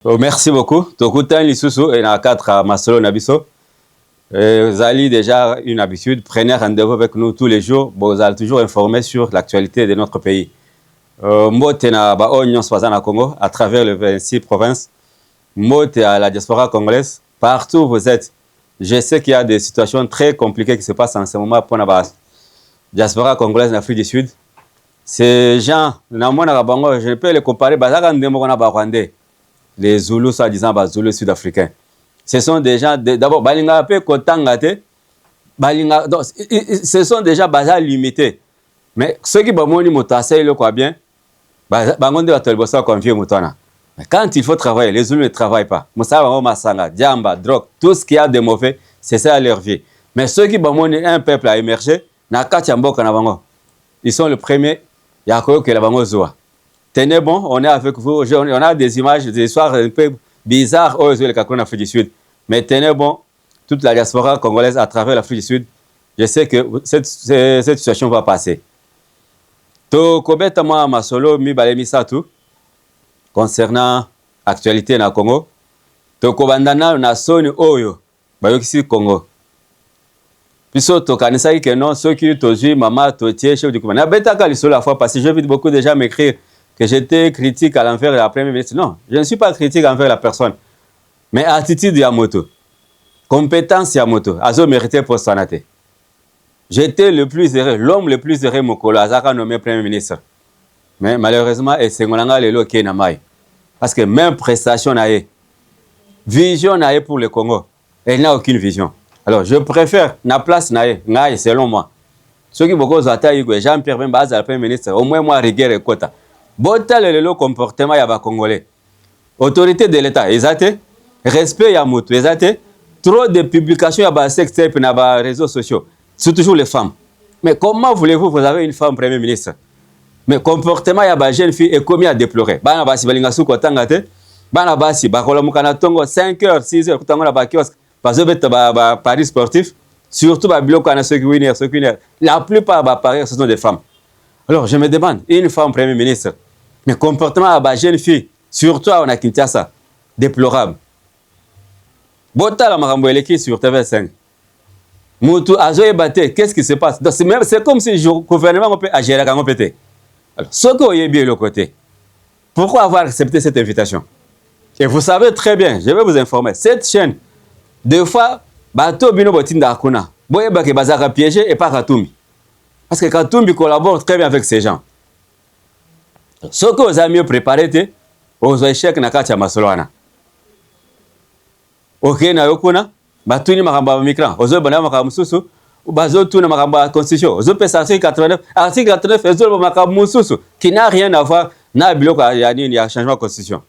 Merci beaucoup. Tokutan Lisusu et na 4 à Masolo Nabiso. Zali déjà une habitude. Prenez rendez-vous avec nous tous les jours. Vous allez toujours informer sur l'actualité de notre pays. Mote na ba Onyon Swazana Congo à travers les 26 provinces. Mote à la diaspora congolaise. Partout où vous êtes. Je sais qu'il y a des situations très compliquées qui se passent en ce moment pour la diaspora congolaise en Afrique du Sud. Ces gens, je peux les comparer à les Zoulous, soi-disant, Zoulous sud-africains. Ce sont des gens, d'abord, ce sont déjà bazar limités. Mais ceux qui le quoi bien, quand il faut travailler, les Zoulous ne travaillent pas. Djamba, drogue, tout ce qu'il y a de mauvais, c'est ça leur vie. Mais ceux qui ont un peuple à émerger, ils sont le premier. Tenez bon, on est avec vous. On a des images, des histoires un peu bizarres aux yeux de l'Afrique du Sud. Mais tenez bon, toute la diaspora congolaise à travers l'Afrique du Sud, je sais que cette situation va passer. Tokobeta Masolo Mibalemi Satu, concernant l'actualité na Congo, Tokobandana na Soni Oyo, Bayokisi Congo. Puisque tokanisa que non, ceux qui toji maman totier chef du gouvernement. Beta kaliso la fois passée, j'ai vu beaucoup de gens m'écrire que j'étais critique à l'envers de la première ministre. Non, je ne suis pas critique envers la personne. Mais attitude Yamoto, compétence Yamoto, Azo mérité pour sanaté. J'étais le plus heureux, l'homme le plus heureux Mokolo, Azaka nommé premier ministre. Mais malheureusement, c'est Ngolanga Lelo qui est Namai. Parce que même prestation naïe, vision naïe pour le Congo, elle n'a aucune vision. Alors, je préfère la place naïe, selon moi. Ceux qui beaucoup attaquent, Jean-Pierre Bemba, le premier ministre, au moins moi, rigueur et quota. Botal le comportement ya ba congolais. Autorité de l'État, exacté. Respect ya mutu, exacté. Trop de publications ya ba sextape na ba réseaux sociaux. C'est toujours les femmes. Mais comment voulez-vous, vous avez une femme premier ministre? Mais comportement ya ba jeune fille est commis à déplorer. Bana basi balinga suko tangate. Bana basi bakola mukana tongo 5h, 6h kutango na ba kiosque. Parce que ba paris sportif, surtout ba biloko na ceux qui winner. La plupart ba paris ce sont des femmes. Alors je me demande, une femme premier ministre, mais comportement à la jeune fille, surtout on a Kinshasa, déplorable. Bota la maramboele qui sur TV5. Moutou Azoé Baté, qu'est-ce qui se passe? C'est comme si le gouvernement peut agir à pété. Alors, ce que vous avez bien le côté, pourquoi avoir accepté cette invitation? Et vous savez très bien, je vais vous informer, cette chaîne, deux fois, Bato Bino Botinda Akuna, Boyeba ke Bazara piégé et pas Katumbi. Parce que Katumbi collabore très bien avec ces gens. Ce que vous avez mieux préparé, c'est aux échecs na katia masoloana. Ok, na yokuna, batuni makamba mikran, ozo bana makamba mususu, bazo tuna makamba constitution, ozo pesa article 89, article 89, ozo makamba mususu, qui n'a rien à voir na biloko ya changement de constitution.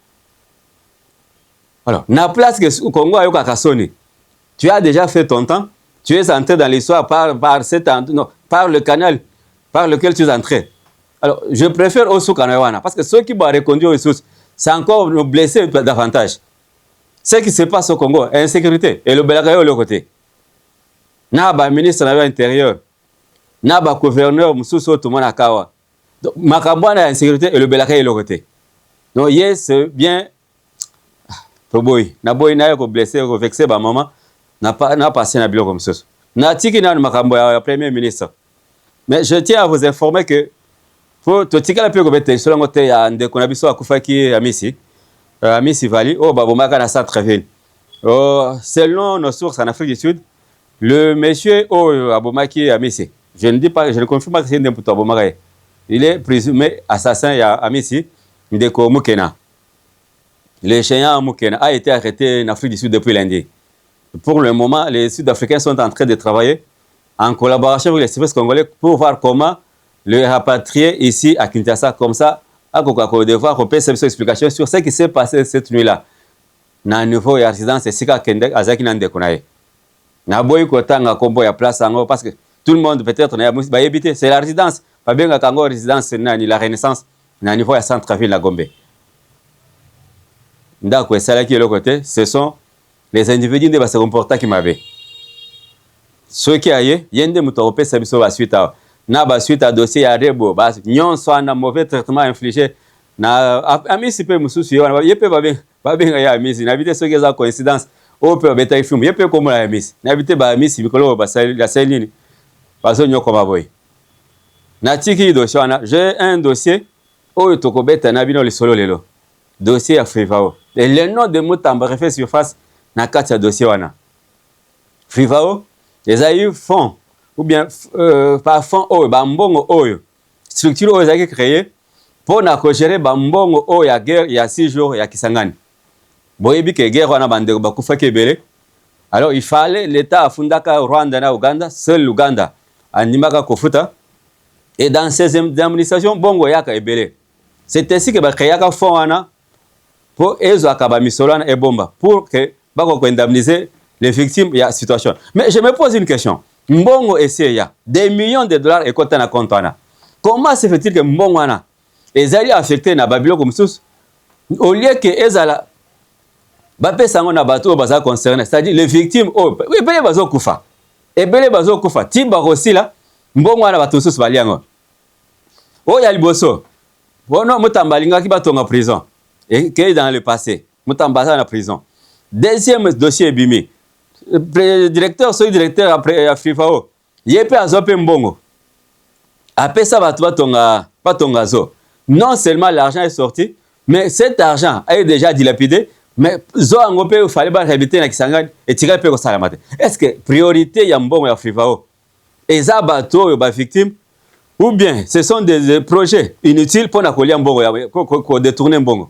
Alors, na place que Congo a yoka kasoni, tu as déjà fait ton temps, tu es entré dans l'histoire par le canal par lequel tu es entré. Alors, je préfère Osu Kanawana, parce que ceux qui vont reconduire aux ressources, c'est encore nous blesser davantage. Ce qui se passe au Congo, insécurité, et le Belagayo de l'autre côté. Naba ministre de l'Intérieur, Naba gouverneur, Moussousso, tout le monde a kawa. Donc, Makabouana insécurité et le Belagayo de l'autre côté. Donc, yes, c'est bien. Proboy, Naboy n'a pas blessé, vexé, ma maman, n'a passé un billet comme ça. N'a tiki n'a Makamboya, premier ministre. Mais je tiens à vous informer que pour tout ce qui est un peu comme ça, selon moi, il y a un déconabiso à Koufaki à Missi Valley, au Babomaka na Centreville. Selon nos sources en Afrique du Sud, le monsieur Abomaki à Missi, je ne dis pas, je ne confirme pas que c'est un député Abomaka. Il est présumé assassin à Missi, Ndeko Mukena. Le géant Mukena a été arrêté en Afrique du Sud depuis lundi. Pour le moment, les Sud-Africains sont en train de travailler en collaboration avec les services congolais pour voir comment le rapatrier ici à Kinshasa, comme ça, à Kokako, devoir repérer ses explications sur ce qui s'est passé cette nuit-là. Dans le niveau de la résidence, c'est Sika Kendek, Azaki Nandekonaye. Na boy Kotanga Kombo ya place en parce que tout le monde peut-être n'a pas habité. C'est la résidence. Pas bien que la résidence, ni la Renaissance, na niveau de Centreville, la Gombe. D'accord, c'est là qui est le côté. Ce sont les individus qui se comportent qui m'avaient. Ceux qui aillent, il y a des moutons qui sont suite à suite à dossier à Rebo, ils ont un mauvais traitement infligé. Ami si peu mususu, il peut pas bien. ba benga ya misi na bité soki eza coïncidence o pe beta film ye pe ko mona ya misi na bité ba misi mikolo ba sali la selini bazo nyoko baboy na tiki dossier wana j'ai un dossier o toko beta na bino le solo lelo dossier ya Frivao et le nom de Mutamba refait surface na kati ya dossier wana Frivao eza eu fond ou bien par fond oyo ba mbongo oyo structure oyo ezaki créé pour na ko gérer ba mbongo oyo ya guerre ya 6 jours ya Kisangani boyebi ke guerre wana bandeko bakufa kebele. Alors il fallait l'état afundaka Rwanda na Uganda seul Uganda animaka kofuta et dans ces administrations bongo yaka ebele c'est ainsi que ba créaka fond wana pour ezo akaba misolana e bomba pour que bako ko indemniser les victimes ya situation. Mais je me pose une question. Mbongo essaya des millions de dollars et compte na compte wana. Comment se fait-il que mbongo wana ezali affecté na babilo comme sous au lieu que ezala ba pesa ngo na bato baza concerné, c'est-à-dire les victimes oh ebele bazo kufa. Ebele bazo kufa. Timba kosila mbongo wana bato sous baliango. Oh ya liboso. Bono Mutamba linga ki batonga prison. Et qui est dans le passé. Mutamba na prison. Deuxième dossier bimi. Directeur, celui directeur après Frivao. Yepe azope mbongo. Après ça, batonga zo. Non seulement l'argent est sorti, mais cet argent est déjà dilapidé. Mais zo angope il fallait pas réhabiliter na Kisangani et tirer pe ko salamate. Est-ce que priorité ya mbongo ya Frivao? Eza bato ba victime ou bien ce sont des projets inutiles pour na kolia mbongo ya ko détourner mbongo?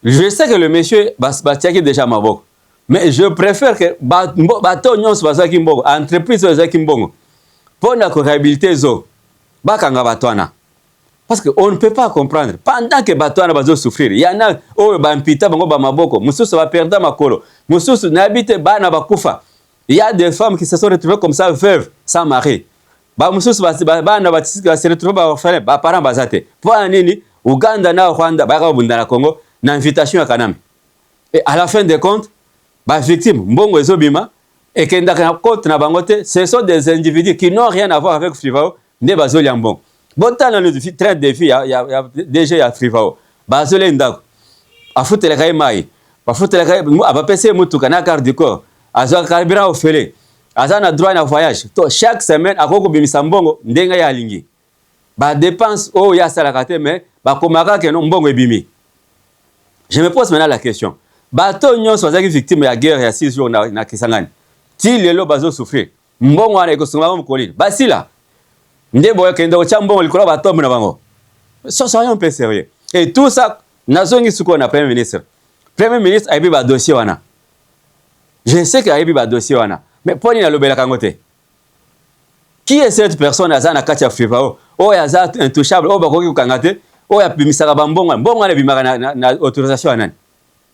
Je sais que le monsieur Bastiaki déjà maboko. Mais je préfère que bato nyonso bazaki mbongo, entreprise bazaki mbongo. Pour na réhabiliter zo, bakanga batwana. Parce qu'on ne peut pas comprendre. Pendant que batwana bazo souffrir, il y en a oh bampita bango ba maboko, mususu ba perda makolo, mususu n'habite bana bakufa. Il y a des femmes qui se sont retrouvées comme ça veuves, sans mari. Ba mususu bana batisika se retrouvent ba orphelins, ba parents bazate. Pour nini Uganda na Rwanda ba bunda na Congo na invitation ya Kaname. Et à la fin des comptes, ba victime mbongo ezobima et kenda na compte na bangote, ce sont des individus qui n'ont rien à voir avec Frivao, ne bazoli mbongo. Botala le train de vie ya déjà ya Frivao. Bazoli ndako. Afutela kai mai. Afutela kai abapese mutuka na carte du corps. Azo carburant au fele. Azana droit na voyage. To chaque semaine akoko bimisa mbongo ndenga ya lingi. Ba dépense o ya salakate mais ba komaka ke no mbongo ebimi. Je me pose maintenant la question. Bato nyonso bazaki victime ya guerre ya 6 jours na Kisangani. Ti lelo bazo souffrir. Mbongo wana ekosungama mkolini. Basila. Ndebo ya kendo cha mbongo likola batombe na bango. Soyons un peu sérieux. Et tout ça nazongi suko na premier ministre. Premier ministre aibi ba dossier wana. Je sais que aibi ba dossier wana. Mais poni na lobela kangote. Qui est cette personne azana kati ya Frivao? Oh ya za intouchable, oh bakoki kukangate. Oh ya bimisaka bambongo, mbongo na bimaka na autorisation nani?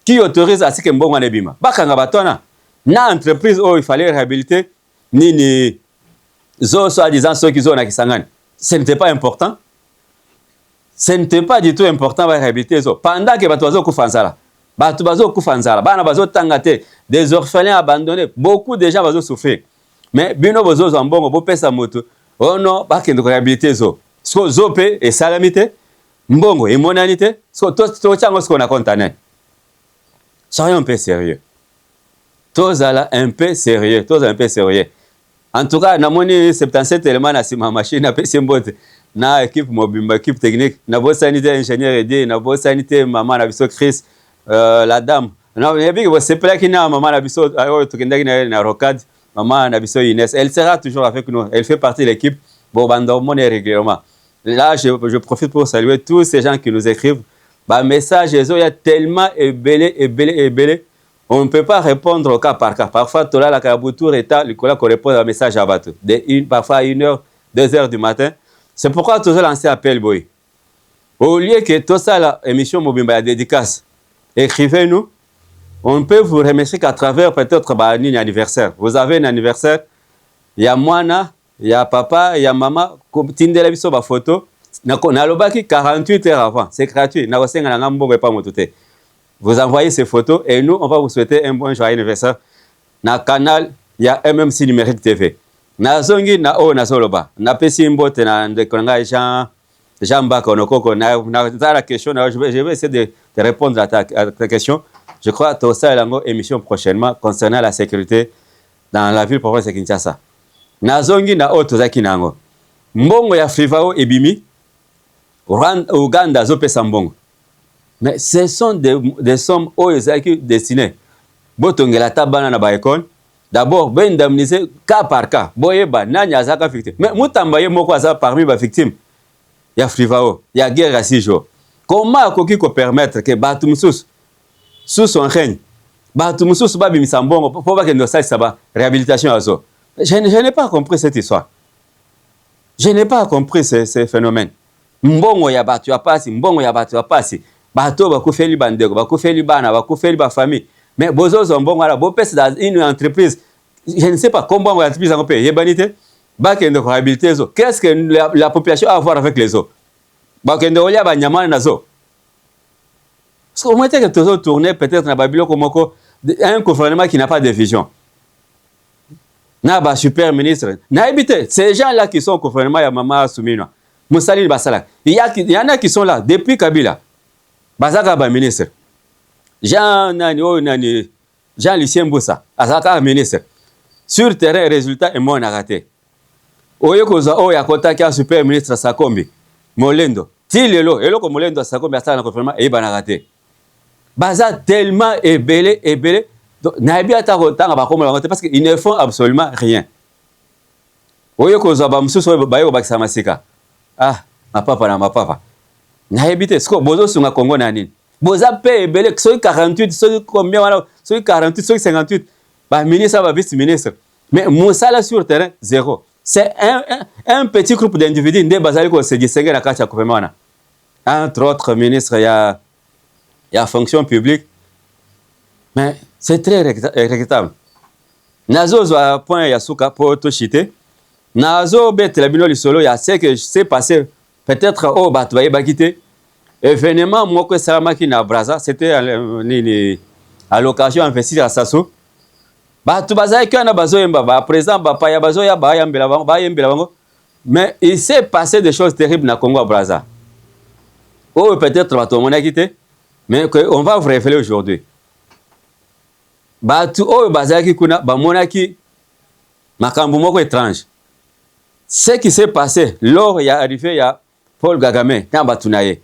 Qui autorise à ce que mbongo na bima? Bakanga batona. Na entreprise oh il fallait réhabiliter nini zo soi-disant ceux qui sont na Kisangani. Ce n'était pas important. Ce n'était pas du tout important de réhabiliter zo. Pendant que bato bazo kufanzala. Bato bazo kufanzala. Bana bazo tangate. Des orphelins abandonnés. Beaucoup de gens bazo souffrir. Mais bino bazo zambongo bo pesa moto. Oh non, bakende ko réhabiliter zo. Sko zo pe et salamité. Mbongo et monanité. Sko to chango sko na kontané. Soyons un peu sérieux. Tous un peu sérieux. Tous un peu sérieux. En tout cas, namoni 77 éléments na sima machine na pesi mbote na équipe mobimba équipe technique na bo sanité ingénieur aidé na bo sanité maman na biso Chris la dame na yebi bo sepela kina maman na biso to kendaki na rocade maman na biso Inès, elle sera toujours avec nous, elle fait partie de l'équipe bo bandomone régulièrement. Là je profite pour saluer tous ces gens qui nous écrivent ba message il y a tellement ébélé. On ne peut pas répondre au cas par cas. Parfois, tu as la caraboutour et tu répond à un message à bateau. Parfois, 1h, 2h du matin. C'est pourquoi tu as lancé appel, boy. Au lieu que tout ça, l'émission Mobimba dédicace, écrivez-nous. On peut vous remercier qu'à travers peut-être un anniversaire. Vous avez un anniversaire. Il y a moi, il y a papa, il y a maman. Comme tu as vu sur photo, na 48 heures avant. C'est gratuit. Vous envoyez ces photos et nous, on va vous souhaiter un bon joyeux anniversaire. Na canal, il y a MMC Numérique TV. Na zongi na o na soloba. Na pesi mbote na ndekonanga Jean Bakonokoko. Na la question, je vais essayer de répondre à ta question. Je crois que tu as une émission prochainement concernant la sécurité dans la ville province de Kinshasa. Nazongi na oto zaki nango. Mbongo ya Frivao ebimi, Uganda zopesa mbongo. Mais ce sont des sommes qui destinées. Botongela tabana na ba école. D'abord, ben indemniser cas par cas. Boyeba nanya azaka victime. Mais mutambaye moko aza parmi ba victime. Ya Frivao, ya guerre à 6 jours. Comment akoki ko permettre que batu mususu sous son règne, batu mususu ba bimisa mbongo po ba kendo sa ba réhabilitation azo. Je n'ai pas compris cette histoire. Je n'ai pas compris ce phénomène. Mbongo ya batu ya pasi, mbongo ya batu ya pasi. Bato bakufeli bandeko, bakufeli bana, bakufeli ba famille. Mais bozo mbongo ala bo pesa dans une entreprise. Je ne sais pas comment l'entreprise en paye. Yebanité, bakendo réhabiliter zo. Qu'est-ce que la population a à voir avec les autres? Bakendo olia ba nyamana nazo. Parce qu'au moins que toujours tourner peut-être na Babylone comme un gouvernement qui n'a pas de vision. Na ba super ministre. Na habité ces gens-là qui sont au gouvernement ya Mama Soumina. Moussaline Basala. Il y en a qui sont là depuis Kabila. Bazaka ba ministre. Jean-Lucien Mboussa, azaka ministre. Sur terrain, résultat est moins raté. Oyekoza oya kotaki a super ministre Sakombi. Molendo. Tilelo, eloko Molendo Sakombi asala na gouvernement et banaraté. Baza tellement ébélé. Donc, naïbi ata kotanga bakomola ngote parce qu'ils ne font absolument rien. Oyekoza ba mususu bayo bakisa masika. Ah, ma papa. Naïbi te, sko bozo sunga Congo na nini? Boza pe ébélé, soki 48, soki combien voilà, soki 48, soki 58. Bah ministre, bah vice-ministre. Mais Moussala sur terrain, zéro. C'est un petit groupe d'individus qui se distinguent dans la carte gouvernement. Entre autres ministres, il y a fonction publique. Mais c'est très regrettable. Nazo a point Yasuka pour tout chiter. Nazo bête la bino solo, il y a ce que s'est passé. Peut-être au Batouaye Bakité. Événement, moi que Saramaki na Braza, c'était à l'occasion investir à Sassou. Mais il s'est passé des choses terribles dans Congo à Braza. Oh, peut-être on a quitté, mais on va vous révéler aujourd'hui. Étrange. Ce qui s'est passé lors il y a arrivé il y a Paul Kagame dans Batunaye.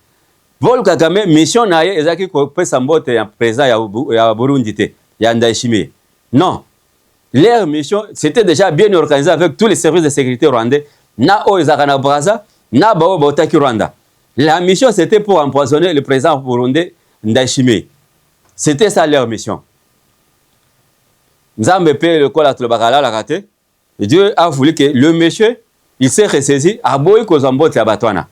Paul Kagame mission naye ezaki ko pesa mbote ya président ya Burundi te ya Ndayishimiye. Non. Leur mission c'était déjà bien organisé avec tous les services de sécurité rwandais na Oizakana Braza na bao Botaki Rwanda. La mission c'était pour empoisonner le président burundais Ndayishimiye. C'était ça leur mission. Nzambe pe le kola to bakala la raté. Dieu a voulu que le monsieur il s'est ressaisi à boy ko zambote ya batwana.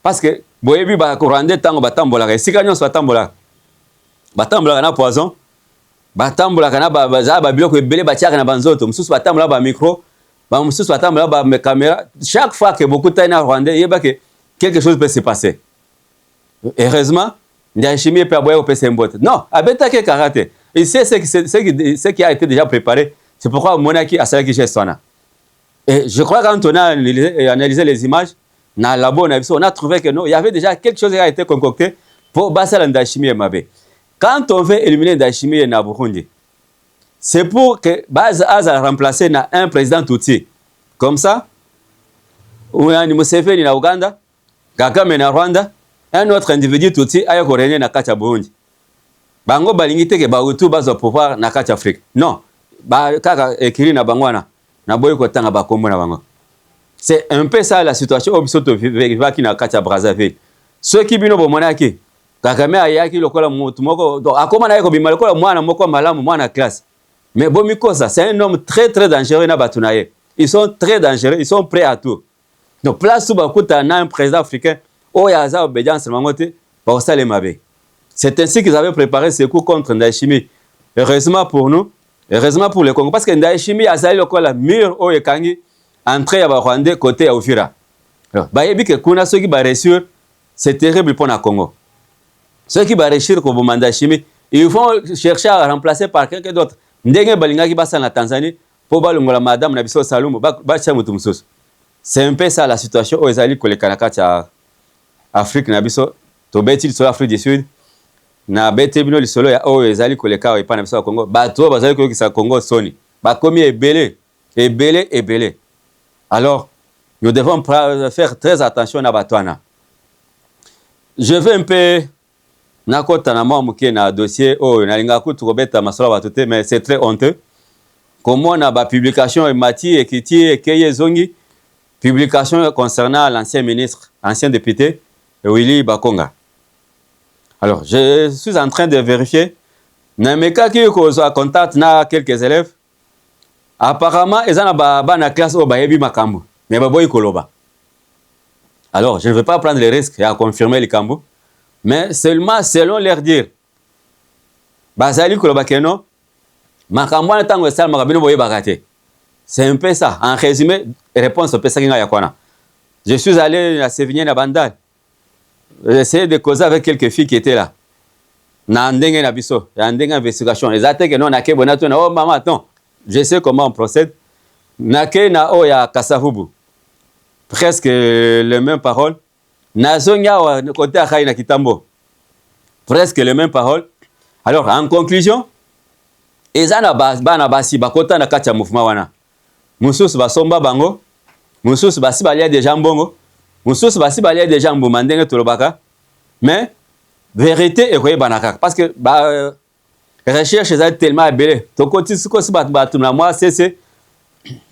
Parce que boyebi ba Rwandais tango batambola esika nyonso batambola na poison batambola kana ba biloko ebele batiaka na banzoto mususu batambola ba micro ba mususu batambola ba caméra. Chaque fois que beaucoup de Rwandais yeba que quelque chose peut se passer. Heureusement Ndayishimiye pe aboya opesa mbote. Non, abeta ke karaté. Il sait ce qui a été déjà préparé. C'est pourquoi Monaki a salaki chez Sona. Et je crois que quand on a analysé les images dans le labo, on a trouvé que non, il y avait déjà quelque chose qui a été concocté pour Bassal Ndayishimiye Mabe. Quand on veut éliminer Ndayishimiye na Burundi, c'est pour que Baz a remplacé un président Tutsi. Comme ça, ou un Museveni na Uganda, Kagame na Rwanda, un autre individu Tutsi a régné na Kacha Burundi. Bango balingite ke Bahutu bazo pouvoir na Kacha Afrique. Non, ba kaka ekiri na bangwana na boy ko tanga ba kombo na bango. C'est un peu ça la situation au bisoto vivaki na Kacha Brazzaville. Ceux qui bino bomonaki Kagame ayaki lokola mutu moko donc akoma na yeko bima lokola mwana moko malamu mwana classe. Mais Bomikosa c'est un homme très très dangereux na batunaye. Ils sont très dangereux, ils sont prêts à tout. Donc place tout bakuta na un président africain oyaza obédience mangote ba osale mabe. C'est ainsi qu'ils avaient préparé ce coup contre Ndayishimiye. Heureusement pour nous, heureusement pour le Congo parce que Ndayishimiye azali lokola mur oyekangi entrée ya Rwandais côté ya Uvira. Ba yebi ke kuna ceux qui ba réussir, c'est terrible pour le Congo. Ceux qui va réussir comme Ndayishimiye, ils vont chercher à remplacer par quelqu'un d'autre. Ndenge balinga ki basa na Tanzanie pour balongola madame na biso Salumu ba tia mutu mususu. C'est un peu ça la situation aux ezali kolekana kati ya Afrique na biso to beti sur Afrique du Sud. na bete bino lisolo ya oyo ezali koleka epa na biso ya Congo bato bazali koyokisa Congo soni bakomi ebele. Alors nous devons faire très attention na batwana. Je vais un peu nakota na muke na dossier oyo nalinga kutu kobeta masolo batote, mais c'est très honteux. Comment na ba publication Mati Ekiti Ekeye Zongi, publication concernant l'ancien ministre, ancien député Willy Bakonga. Alors, je suis en train de vérifier. Nameka ki ko zo contact na quelques élèves. Apparemment, ils ont na classe au bayebi makambo, mais baboy koloba. Alors, je ne vais pas prendre les risques et à confirmer les kambo, mais seulement selon leur dire. Bazali koloba keno. C'est un peu ça. En résumé, réponse au Pessakinga Yakwana. Je suis allé à Sévigné na Bandal. J'ai essayé de causer avec quelques filles qui étaient là. Na ndenge na biso, ya ndenge investigation. Les attaques que non na ke bonato na oh maman attends. Je sais comment on procède. Na ke na o ya Kasavubu. Presque les mêmes paroles. Na zonga wa côté Akai na Kitambo. Presque les mêmes paroles. Alors en conclusion, ezana bana basi bakota na kati ya mouvement wana. Mususu basomba bango, mususu basi balia déjà mbongo, mususu basi balia déjà mbuma ndenge tolobaka. Mais vérité est koyeba banaka parce que recherche ezali tellement belé. Tokoti siko si batu na moi c'est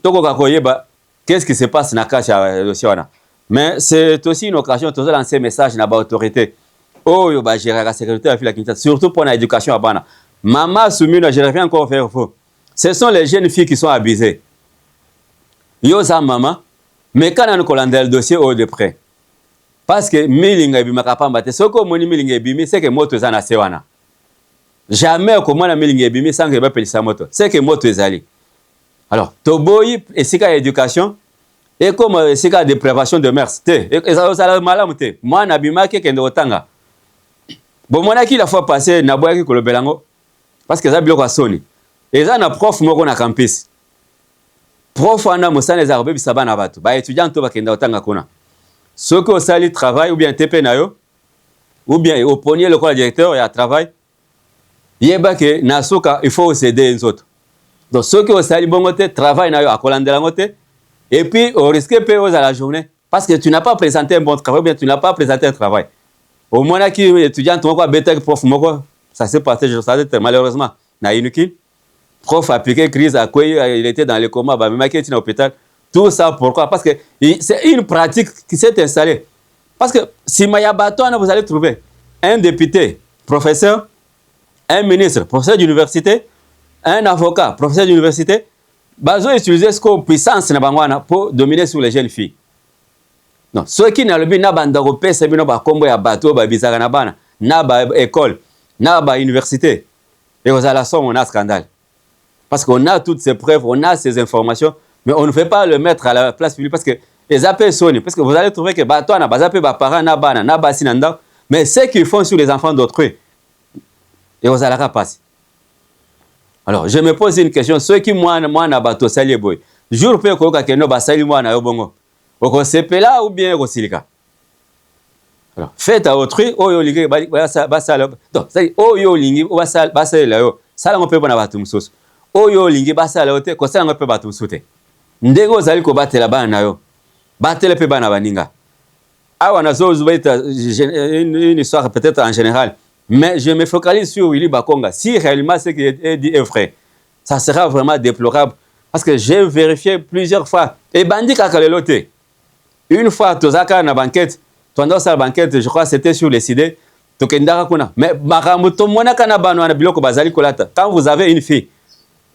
toko ka koyeba qu'est-ce qui se passe na kati ya dossier wana. Mais c'est aussi une occasion de lancer un message na ba autorité. Oh yo ba gérer la sécurité à la Kinshasa, surtout pour l'éducation à bana. Maman Soumina, je reviens encore faire faux. Ce sont les jeunes filles qui sont abusées. Yo sa maman, mais quand on a le dossier au de près. Parce que milinga bima kapamba te soko moni milinga bimi c'est que moto za na sewana. Jamais comment na milinga bimi sans que ba pelisa moto. C'est que moto ezali. Alors, toboyi esika éducation et comme esika de prévention de mers te. Et ça ça malamu te. Moi na bima ke kende otanga. Bon mona ki la fois passée na boya ki kolobelango. Parce que ça biloko soni. Et ça na prof moko na campus. Prof ana mosana za robebi sabana batu. Ba étudiant to bakenda otanga kuna. Ceux qui ont sali travail ou bien TP na yo ou bien au premier le quoi directeur ya travail. Yeba ke na soka il faut céder les autres. Donc ceux qui ont sali bongote travail na yo akolandela ngote et puis au risque pe aux à la journée parce que tu n'as pas présenté un bon travail ou bien tu n'as pas présenté un travail. Au moins qui étudiant to quoi bête prof moko. Ça s'est passé, je savais malheureusement. Na Inuki, prof a piqué crise, il était dans le coma, même qui était à l'hôpital. Tout ça pourquoi? Parce que c'est une pratique qui s'est installée. Parce que si Mayabato, vous allez trouver un député, professeur, un ministre, professeur d'université, un avocat, professeur d'université, ils ont utilisé ce qu'on puissance pour dominer sur les jeunes filles. Non, ceux qui n'ont pas de c'est bien combo ya bateau, bizarre na bana, na école. Na ba université et aux alassons on a scandale parce qu'on a toutes ces preuves, on a ces informations, mais on ne fait pas le mettre à la place publique parce que les appels sonnent parce que vous allez trouver que bah toi na ba appels ba parents na bana na ba sinanda mais ce qu'ils font sur les enfants d'autrui et aux alaka passe. Alors je me pose une question, ceux qui moi na bato sali boy jour pe ko ka keno ba sali moi na yo bongo oko sepela ou bien ko silika. Alors, faites à autrui, oh yo lingi basala. Donc, c'est oh yo lingi basala yo. Sala ngope bona batum sos. Oh yo lingi basala ote ko sala ngope batum soute. Ndego zali ko batela bana yo. Batela pe bana baninga. Awa na zo zubaita une histoire peut-être en général, mais je me focalise sur Willy Bakonga. Si réellement ce qui est dit est vrai, ça sera vraiment déplorable parce que j'ai vérifié plusieurs fois et bandi kakalelote. Une fois tozaka na banquette pendant sa banquette, je crois que c'était sur les idées. Mais quand vous avez une fille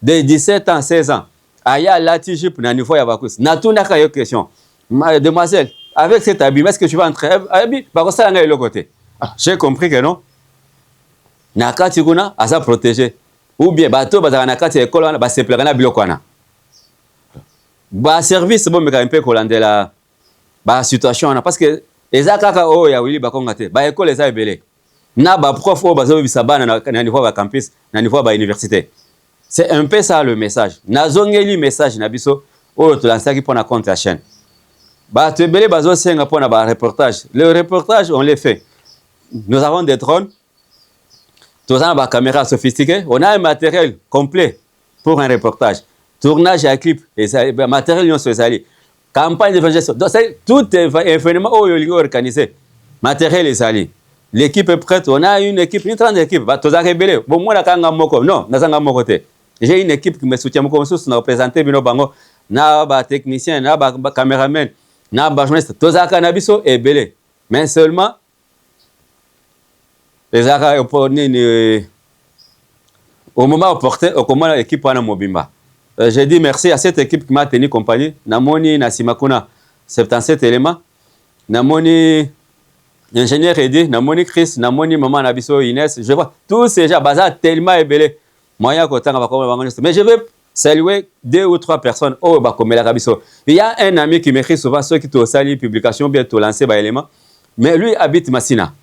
de 17 ans, 16 ans, aya lati jupe na niveau ya bakus. Na tuna ka yo question. Demoiselle, avec cet habit, est-ce que tu vas entrer habit ba ko sala ngai le côté. J'ai compris que non. Na kati kuna asa protéger. Ou bien bato bazaka na kati école wana ba sepelaka na biloko wana. Ba service bon me ka un peu kolandela ba situation wana parce que eza kaka o ya Willy Bakonga te ba école eza ebele na ba prof o bazo bisa bana na niveau ba campus na niveau ba université. C'est un peu ça le message. Nazongeli message na biso o to lansaki pona compte la chaîne. Ba te ebele bazo senga pona ba reportage. Le reportage on les fait. Nous avons des drones. Tous les caméras sophistiquées, on a un matériel complet pour un reportage. Tournage à clip, et ça, matériel non social. Campagne d'évangélisation. Donc, tout événement organisé. Matériel est sali. L'équipe est prête. On a une équipe, une grande équipe. Tous les rebelles. Bon, moi, non, j'ai une équipe qui me soutient. Moi, je représente Bino Bango. Na ba technicien, na ba caméraman, na ba journaliste. Tous les cannabis est belé. Mais seulement, les arabes au moment opportun, au comment l'équipe a mobimba. J'ai dit merci à cette équipe qui m'a tenu compagnie. Namoni Nasimakuna 77 éléments. Namoni ingénieur Edi, Namoni Chris, Namoni maman Nabiso Inès. Je vois tous ces gens bazar tellement ébélés. Moyen qu'autant va comme mais je veux saluer 2 ou 3 personnes au Bakomela Rabiso. Il y a un ami qui m'écrit souvent ceux qui t'ont sali publication bientôt lancé par élément. Mais lui habite Massina.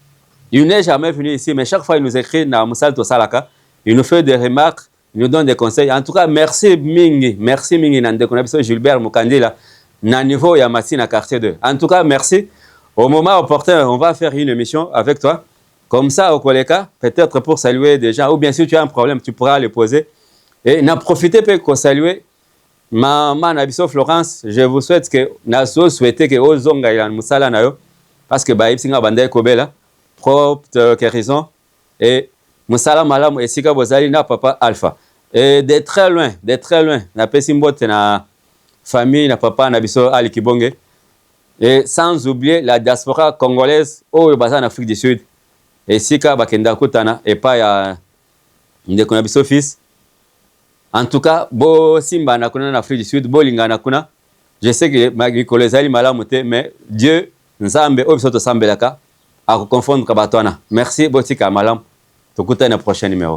Il n'est jamais venu ici, mais chaque fois il nous écrit dans Moussal Tosalaka, il nous fait des remarques, il nous donne des conseils. En tout cas, merci Mingi Nande Konabiso Gilbert Mukandila, na niveau ya Massina quartier 2. En tout cas, merci. Au moment opportun, on va faire une émission avec toi. Comme ça, au Koleka, peut-être pour saluer des gens, ou bien si tu as un problème, tu pourras le poser. Et n'en profitez pas pour saluer maman Nabiso Florence. Je vous souhaite que Naso souhaitez que Ozonga ilan Moussala nayo, parce que Baïb Singa Bandai Kobela, propre guérison, et Moussala Malam et Sika Bozali na papa Alpha. Et de très loin, na Pesimbote na famille, na papa Nabiso Ali Kibonge. Et sans oublier la diaspora congolaise au bassin en Afrique du Sud. Et Sika Bakenda Kutana, et pas ya Ndeko Nabiso fils. En tout cas, bo Simba nakuna en Afrique du Sud, bo Linga nakuna. Je sais que Magicole Zali Malamote, mais Dieu, Nzambe, Obisoto Sambelaka, à confondre Kabatwana. Merci, Botika Malam. Tokuta na prochain numéro.